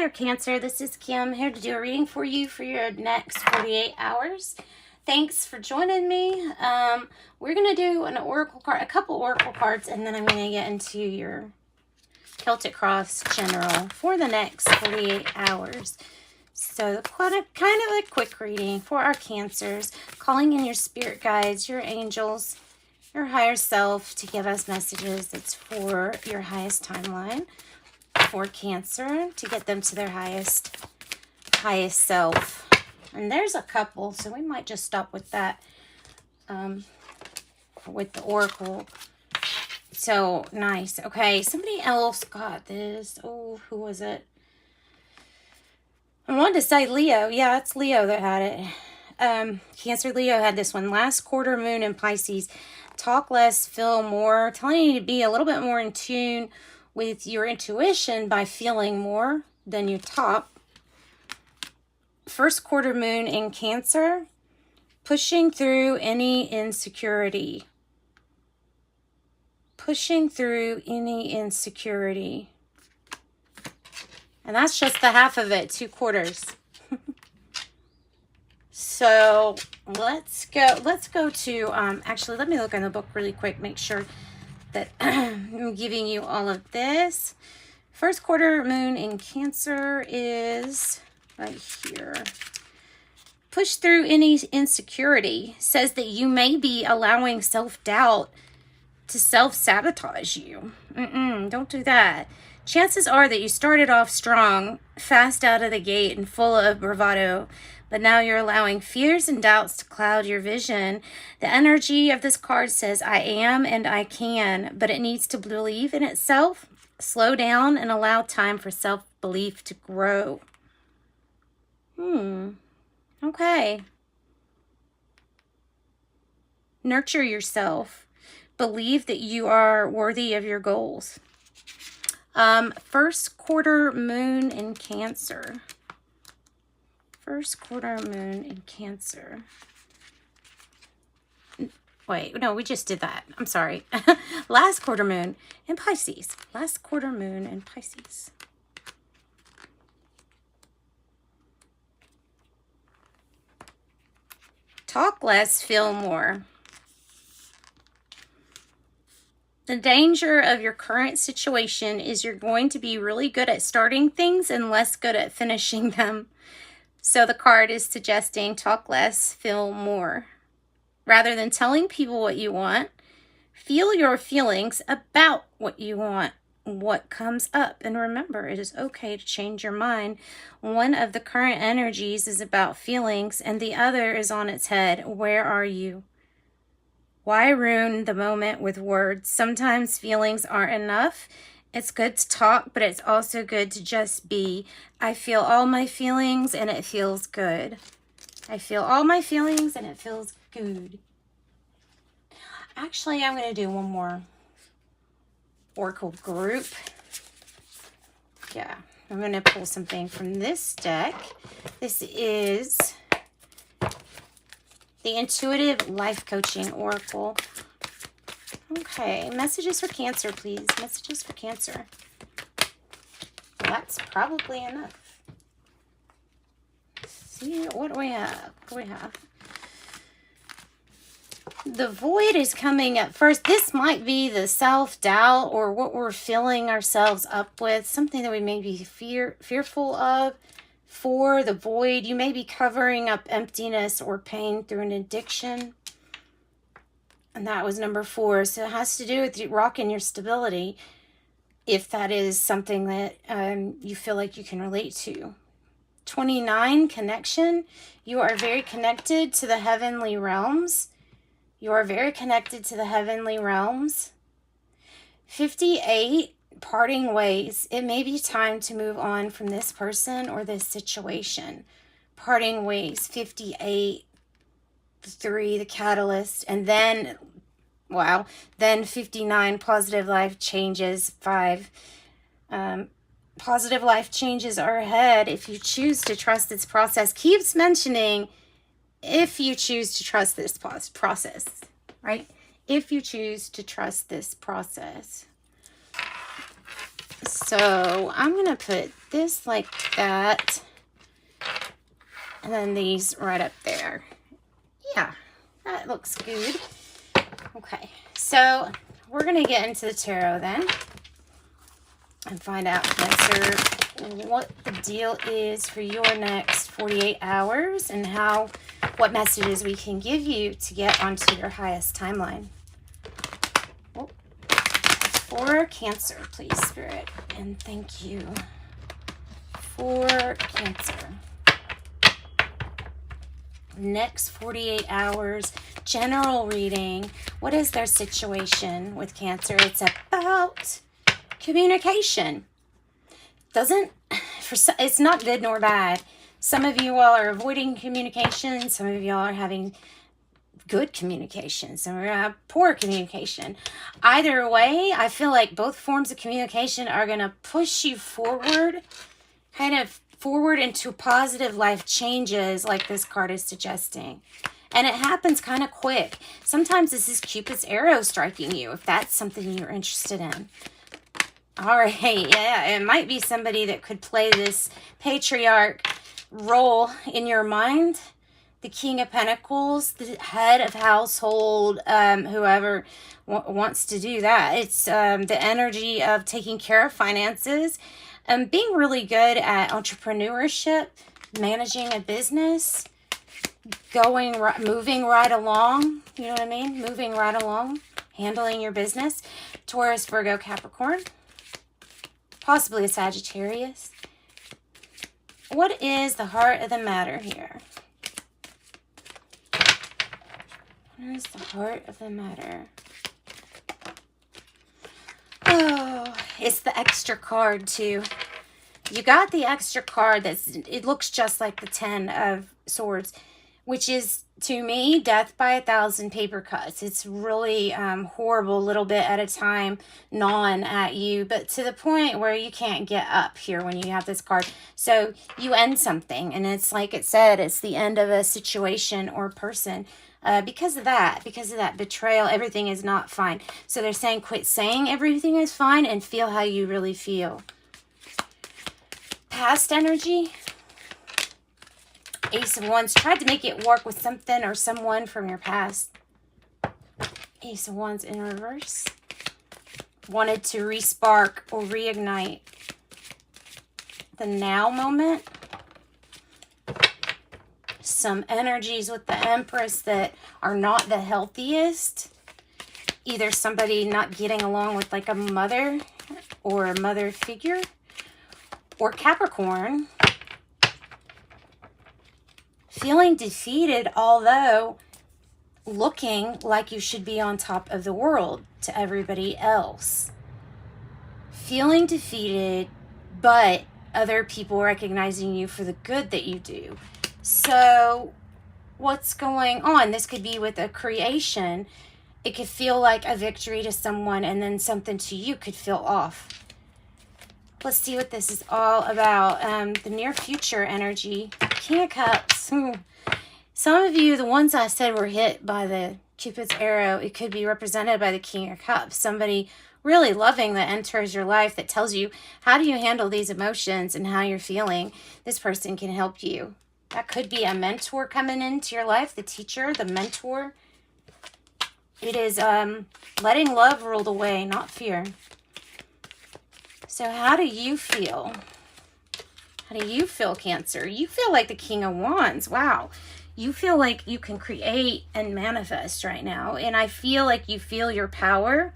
there, Cancer. This is Kim here to do a reading for you for your next 48 hours. Thanks for joining me. We're going to do an oracle card, a couple oracle cards, and then I'm going to get into your Celtic Cross General for the next 48 hours. So kind of a quick reading for our Cancers, calling in your spirit guides, your angels, your higher self to give us messages. It's for your highest timeline for Cancer to get them to their highest self. And there's a couple, so we might just stop with that with the oracle. So nice. Okay, somebody else got this. Oh, who was it? I wanted to say Leo. Yeah, it's Leo that had it. Cancer Leo had this one. Last quarter moon in Pisces. Talk less, feel more. Telling you to be a little bit more in tune with your intuition by feeling more than you talk. First quarter moon in Cancer. Pushing through any insecurity. Pushing through any insecurity. And that's just the half of it, 2 quarters. So let's go to, actually, let me look in the book really quick, make sure that I'm giving you all of this. First quarter moon in Cancer is right here. Push through any insecurity. Says that you may be allowing self-doubt to self-sabotage you. Don't do that. Chances are that you started off strong, fast out of the gate and full of bravado, but now you're allowing fears and doubts to cloud your vision. The energy of this card says, I am and I can, but it needs to believe in itself, slow down, and allow time for self-belief to grow. Okay. Nurture yourself. Believe that you are worthy of your goals. First quarter moon in Cancer. First quarter moon in Cancer. Wait, no, we just did that. I'm sorry. Last quarter moon in Pisces. Last quarter moon in Pisces. Talk less, feel more. The danger of your current situation is you're going to be really good at starting things and less good at finishing them. So the card is suggesting talk less, feel more. Rather than telling people what you want, feel your feelings about what you want, what comes up. And remember, it is okay to change your mind. One of the current energies is about feelings and the other is on its head. Where are you? Why ruin the moment with words? Sometimes feelings aren't enough. It's good to talk, but it's also good to just be. I feel all my feelings and it feels good. I feel all my feelings and it feels good. Actually, I'm going to do one more oracle group. Yeah, I'm going to pull something from this deck. This is the Intuitive Life Coaching Oracle. Okay, messages for Cancer, please. Messages for Cancer. Well, that's probably enough. Let's see, what do we have? What do we have? The void is coming up first. This might be the self-doubt or what we're filling ourselves up with. Something that we may be fearful of. For the void, you may be covering up emptiness or pain through an addiction. And that was number 4. So it has to do with rocking your stability, if that is something that you feel like you can relate to. 29, connection. You are very connected to the heavenly realms. You are very connected to the heavenly realms. 58, parting ways. It may be time to move on from this person or this situation. Parting ways. 58, 3, the catalyst. And then, wow, then 59, positive life changes. 5, positive life changes are ahead if you choose to trust this process. Keeps mentioning if you choose to trust this process, right? If you choose to trust this process. So I'm going to put this like that. And then these right up there. Yeah, that looks good. Okay, so we're going to get into the tarot then. And find out, Cancer, what the deal is for your next 48 hours and what messages we can give you to get onto your highest timeline. Oh, for Cancer, please, Spirit. And thank you for Cancer. Next 48 hours, general reading. What is their situation with Cancer? It's about communication. It's not good nor bad. Some of you all are avoiding communication. Some of you all are having good communication. Some of you have poor communication. Either way, I feel like both forms of communication are going to push you forward, kind of forward into positive life changes like this card is suggesting. And it happens kind of quick. Sometimes this is Cupid's arrow striking you, if that's something you're interested in. All right, yeah, it might be somebody that could play this patriarch role in your mind. The King of Pentacles, the head of household, whoever wants to do that. It's the energy of taking care of finances, being really good at entrepreneurship, managing a business, moving right along. You know what I mean? Moving right along, handling your business. Taurus, Virgo, Capricorn. Possibly a Sagittarius. What is the heart of the matter here? What is the heart of the matter? Oh, it's the extra card too. You got the extra card it looks just like the 10 of Swords, which is, to me, death by 1,000 paper cuts. It's really horrible, a little bit at a time, gnawing at you, but to the point where you can't get up here when you have this card. So you end something, and it's like it said, it's the end of a situation or person. Because of that betrayal, everything is not fine. So they're saying, quit saying everything is fine and feel how you really feel. Past energy. Ace of Wands. Tried to make it work with something or someone from your past. Ace of Wands in reverse. Wanted to re-spark or reignite the now moment. Some energies with the Empress that are not the healthiest. Either somebody not getting along with like a mother or a mother figure. Or Capricorn. Feeling defeated, although looking like you should be on top of the world to everybody else. Feeling defeated, but other people recognizing you for the good that you do. So what's going on? This could be with a creation. It could feel like a victory to someone, and then something to you could feel off. Let's see what this is all about. The near future energy. King of Cups. Some of you, the ones I said were hit by the Cupid's arrow, it could be represented by the King of Cups. Somebody really loving that enters your life that tells you, how do you handle these emotions and how you're feeling? This person can help you. That could be a mentor coming into your life, the teacher, the mentor. It is letting love rule the way, not fear. So how do you feel? How do you feel, Cancer? You feel like the King of Wands. Wow. You feel like you can create and manifest right now. And I feel like you feel your power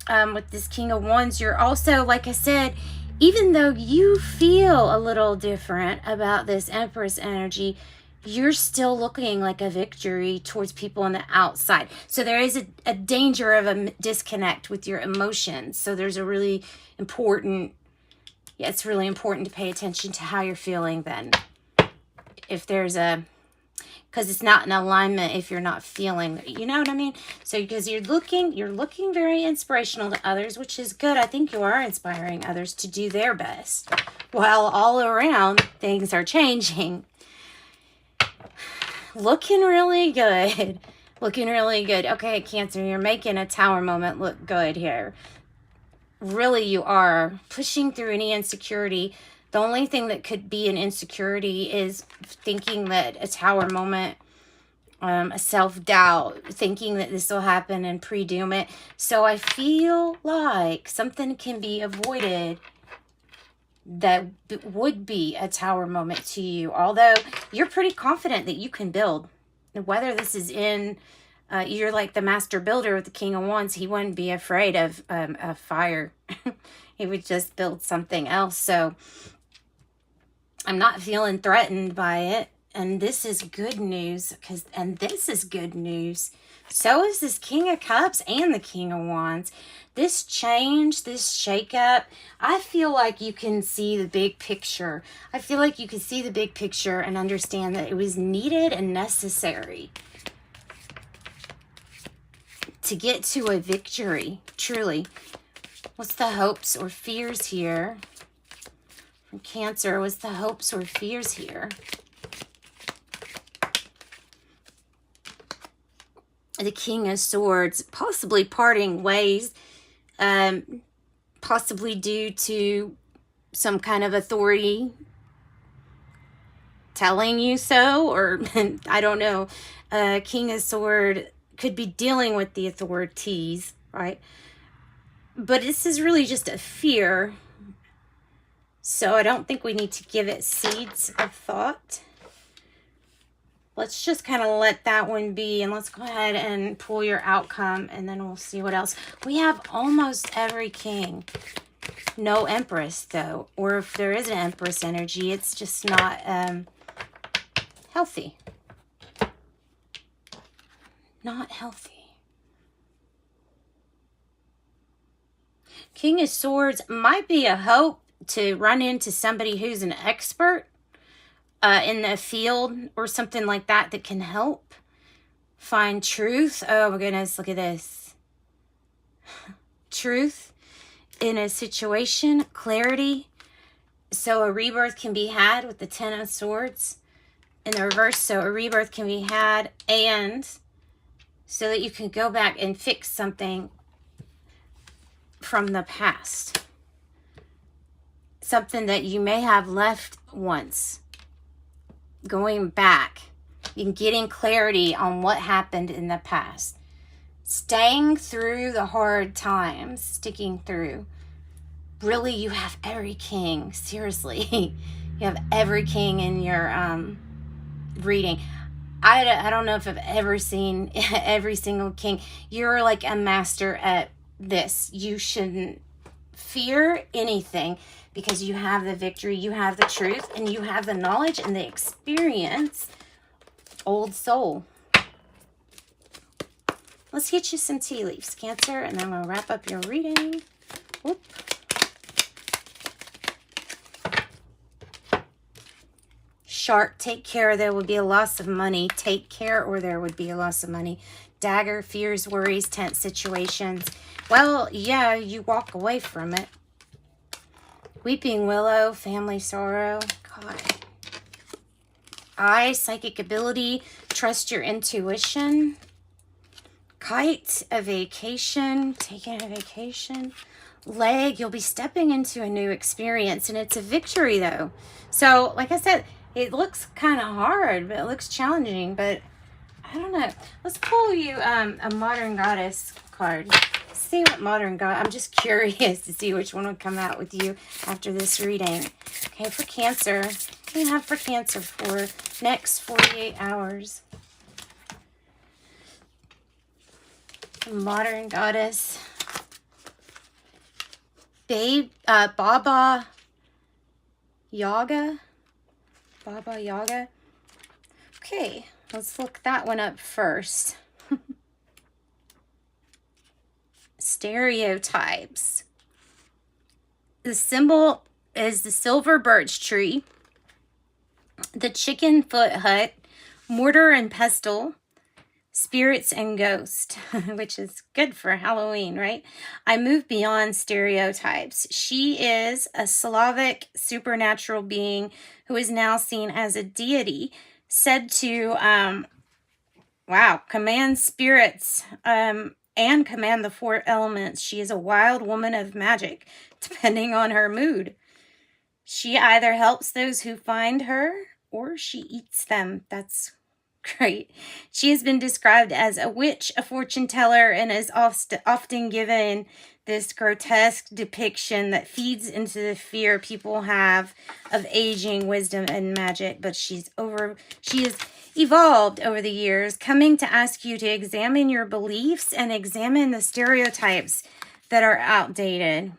with this King of Wands. You're also, like I said, even though you feel a little different about this Empress energy, you're still looking like a victory towards people on the outside. So there is a danger of a disconnect with your emotions. So there's a really important, it's really important to pay attention to how you're feeling then. If there's because it's not in alignment if you're not feeling, you know what I mean? So because you're looking very inspirational to others, which is good. I think you are inspiring others to do their best. While all around things are changing. Looking really good. Looking really good. Okay, Cancer, you're making a tower moment look good here. really you are pushing through any insecurity. The only thing that could be an insecurity is thinking that a tower moment, a self-doubt, thinking that this will happen and pre-doom it. So I feel like something can be avoided that would be a tower moment to you. Although you're pretty confident that you can build. Whether this is in, you're like the master builder with the King of Wands, he wouldn't be afraid of fire. He would just build something else. So I'm not feeling threatened by it. And this is good news, and this is good news. So is this King of Cups and the King of Wands. This change, this shakeup, I feel like you can see the big picture. I feel like you can see the big picture and understand that it was needed and necessary to get to a victory, truly. What's the hopes or fears here? From Cancer, what's the hopes or fears here? The King of Swords, possibly parting ways, possibly due to some kind of authority telling you so, or I don't know. King of Sword could be dealing with the authorities, right? But this is really just a fear. So I don't think we need to give it seeds of thought. Let's just kind of let that one be, and let's go ahead and pull your outcome, and then we'll see what else. We have almost every king. No Empress, though. Or if there is an Empress energy, it's just not healthy. Not healthy. King of Swords might be a hope to run into somebody who's an expert in the field or something like that that can help find truth. Oh my goodness, look at this. Truth in a situation, clarity. So a rebirth can be had with the Ten of Swords in the reverse. So a rebirth can be had, and so that you can go back and fix something from the past. Something that you may have left once. Going back and getting clarity on what happened in the past. Staying through the hard times, sticking through. Really, you have every king. Seriously, you have every king in your reading. I don't know if I've ever seen every single king. You're like a master at this. You shouldn't fear anything, because you have the victory, you have the truth, and you have the knowledge and the experience. Old soul. Let's get you some tea leaves, Cancer, and then we'll wrap up your reading. Whoop. Shark, take care, there would be a loss of money. Take care, or there would be a loss of money. Dagger, fears, worries, tense situations. Well, yeah, you walk away from it. Weeping Willow, family sorrow. God. Eye, psychic ability. Trust your intuition. Kite, a vacation. Taking a vacation. Leg, you'll be stepping into a new experience. And it's a victory, though. So, like I said, it looks kind of hard, but it looks challenging. But, I don't know. Let's pull you a Modern Goddess card. See what Modern God, I'm just curious to see which one will come out with you after this reading. Okay, for Cancer, what do you have for Cancer for next 48 hours? Modern Goddess. Babe, Baba Yaga. Baba Yaga. Okay, let's look that one up first. Stereotypes. The symbol is the silver birch tree, the chicken foot hut, mortar and pestle, spirits and ghost, which is good for Halloween, right? I move beyond stereotypes. She is a Slavic supernatural being who is now seen as a deity, said to, command spirits, and command the 4 elements. She is a wild woman of magic, depending on her mood. She either helps those who find her or she eats them. That's great. She has been described as a witch, a fortune teller, and is often given this grotesque depiction that feeds into the fear people have of aging, wisdom, and magic. But she has evolved over the years, coming to ask you to examine your beliefs and examine the stereotypes that are outdated.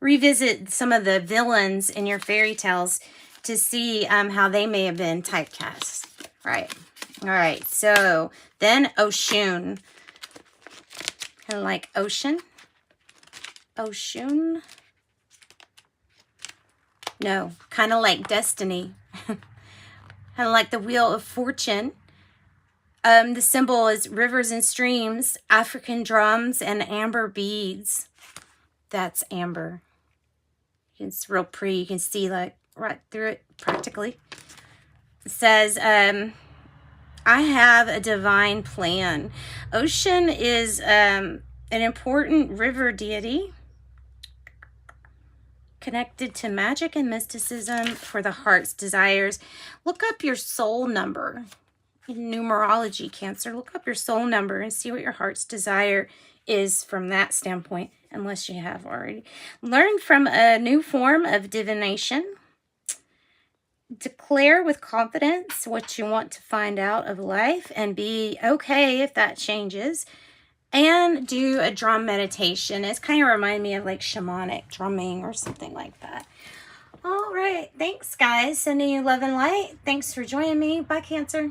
Revisit some of the villains in your fairy tales to see how they may have been typecast. Right. All right. So then Oshun. Kind of like ocean. Oshun. No. Kind of like destiny. Kind of like the Wheel of Fortune. The symbol is rivers and streams, African drums, and amber beads. That's amber. It's real pretty. You can see like right through it practically. It says, I have a divine plan. Ocean is an important river deity connected to magic and mysticism for the heart's desires. Look up your soul number. In numerology, Cancer, look up your soul number and see what your heart's desire is from that standpoint, unless you have already. Learn from a new form of divination. Declare with confidence what you want to find out of life and be okay if that changes. And do a drum meditation. It's kind of remind me of like shamanic drumming or something like that. All right. Thanks, guys. Sending you love and light. Thanks for joining me. Bye, Cancer.